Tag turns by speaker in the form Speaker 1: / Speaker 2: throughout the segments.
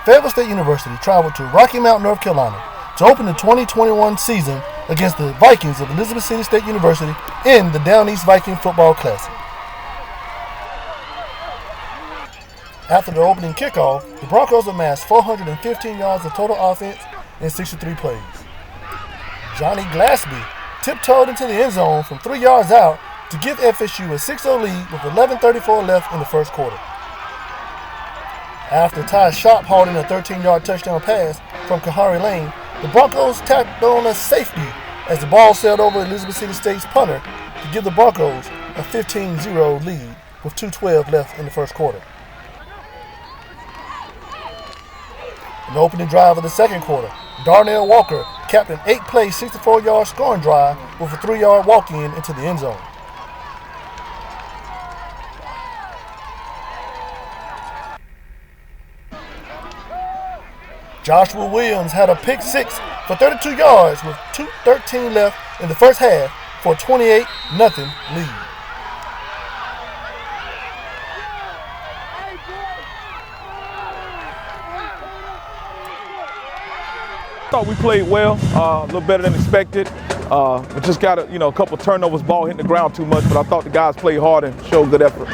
Speaker 1: Fayetteville State University traveled to Rocky Mount, North Carolina to open the 2021 season against the Vikings of Elizabeth City State University in the Down East Viking Football Classic. After the opening kickoff, the Broncos amassed 415 yards of total offense in 63 plays. Johnny Glassby tiptoed into the end zone from 3 yards out to give FSU a 6-0 lead with 11:34 left in the first quarter. After Ty Sharp hauled in a 13-yard touchdown pass from Kahari Lane, the Broncos tacked on a safety as the ball sailed over Elizabeth City State's punter to give the Broncos a 15-0 lead with 2:12 left in the first quarter. In the opening drive of the second quarter, Darnell Walker capped an 8-play, 64-yard scoring drive with a 3-yard walk-in into the end zone. Joshua Williams had a pick six for 32 yards with 2:13 left in the first half for a 28-0 lead.
Speaker 2: I thought we played well, a little better than expected. We just got a couple turnovers, ball hitting the ground too much, but I thought the guys played hard and showed good effort.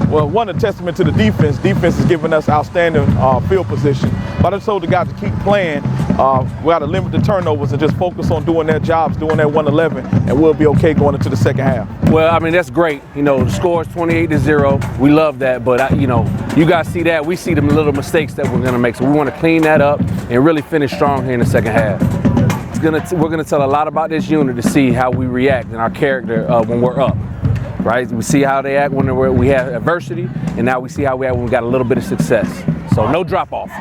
Speaker 2: Well, one, a testament to the defense. Defense is giving us outstanding field position. But I just told the guys to keep playing. We got to limit the turnovers and just focus on doing their jobs, doing that 111, and we'll be okay going into the second half.
Speaker 3: Well, I mean, that's great. The score is 28-0. We love that, but you guys see that. We see the little mistakes that we're going to make. So we want to clean that up and really finish strong here in the second half. We're going to tell a lot about this unit to see how we react and our character when we're up. Right? We see how they act when we have adversity, and now we see how we act when we got a little bit of success. So no drop off.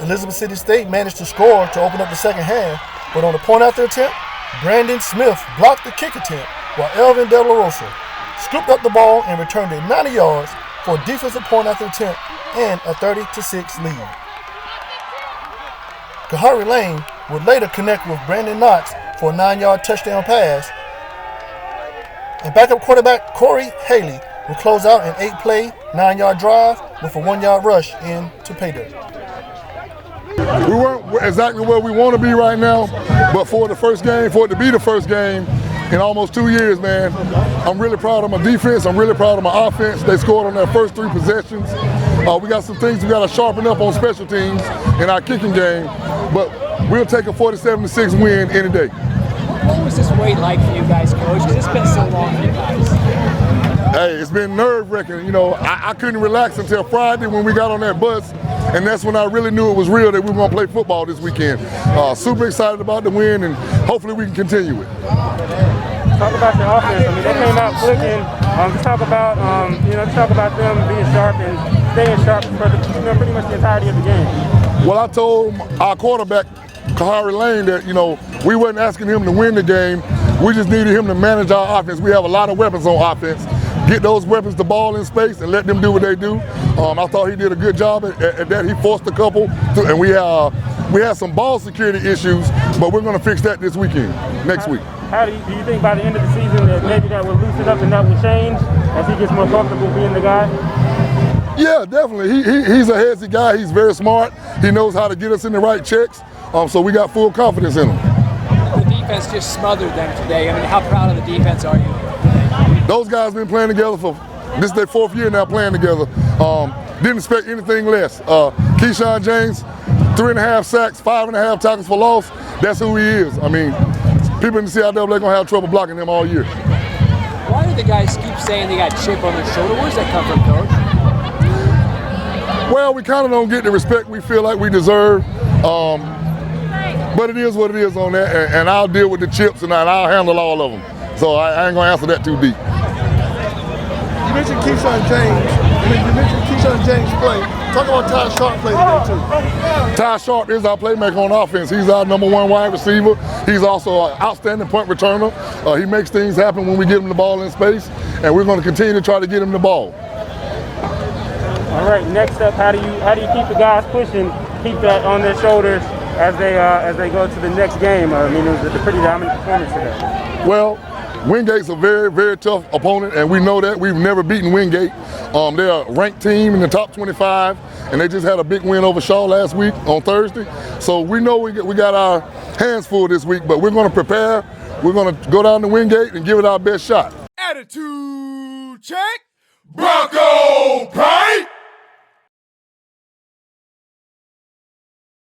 Speaker 1: Elizabeth City State managed to score to open up the second half, but on the point after attempt, Brandon Smith blocked the kick attempt while Elvin De La Rosa scooped up the ball and returned it 90 yards for a defensive point after attempt and a 30-6 lead. Kahari Lane would later connect with Brandon Knox for a 9-yard touchdown pass, and backup quarterback Corey Haley will close out an 8-play, 9-yard drive with a 1-yard rush in to pay dirt.
Speaker 4: We weren't exactly where we want to be right now, but for it to be the first game in almost 2 years, man, I'm really proud of my defense. I'm really proud of my offense. They scored on their first 3 possessions. We got some things we got to sharpen up on special teams in our kicking game, but we'll take a 47-6 win any day.
Speaker 5: What was this wait like for you guys, Coach? Because it's been so long for you guys.
Speaker 4: Hey, it's been nerve-wracking. I couldn't relax until Friday when we got on that bus, and that's when I really knew it was real that we were going to play football this weekend. Super excited about the win, and hopefully we can continue it.
Speaker 6: Talk about your offense. I mean, they came out clicking. Talk about them being sharp and staying sharp for pretty much the entirety of the game.
Speaker 4: Well, I told our quarterback, Kahari Lane, that we wasn't asking him to win the game. We just needed him to manage our offense. We have a lot of weapons on offense. Get those weapons the ball in space and let them do what they do. I thought he did a good job at that. He forced a couple, and we had some ball security issues, but we're going to fix that this weekend, next week.
Speaker 6: How do you think by the end of the season that maybe that will loosen up and that will change as he gets more comfortable being the guy?
Speaker 4: Yeah, definitely. He's a headsy guy. He's very smart. He knows how to get us in the right checks. So we got full confidence in him.
Speaker 5: The defense just smothered them today. I mean, how proud of the defense are you?
Speaker 4: Those guys been playing together this is their 4th year now playing together. Didn't expect anything less. Keyshawn James, 3.5 sacks, 5.5 tackles for loss. That's who he is. I mean, people in the CIW, they're going to have trouble blocking him all year.
Speaker 5: Why do the guys keep saying they got chip on their shoulder? Where's that come from, Coach?
Speaker 4: Well, we kind of don't get the respect we feel like we deserve. But it is what it is on that, and I'll deal with the chips and I'll handle all of them. So I ain't going to answer that too deep.
Speaker 1: You mentioned Keyshawn James' play. Talk about Ty Sharp play today, too.
Speaker 4: Ty Sharp is our playmaker on offense. He's our #1 wide receiver. He's also an outstanding punt returner. He makes things happen when we get him the ball in space, and we're going to continue to try to get him the ball.
Speaker 6: All right, next up, how do you keep the guys pushing, keep that on their shoulders as they go to the next game? I mean, it was a pretty dominant performance today.
Speaker 4: Well, Wingate's a very, very tough opponent, and we know that. We've never beaten Wingate. They're a ranked team in the top 25, and they just had a big win over Shaw last week on Thursday. So we know we got our hands full this week, but we're going to prepare. We're going to go down the Wingate and give it our best shot.
Speaker 7: Attitude check. Broncos!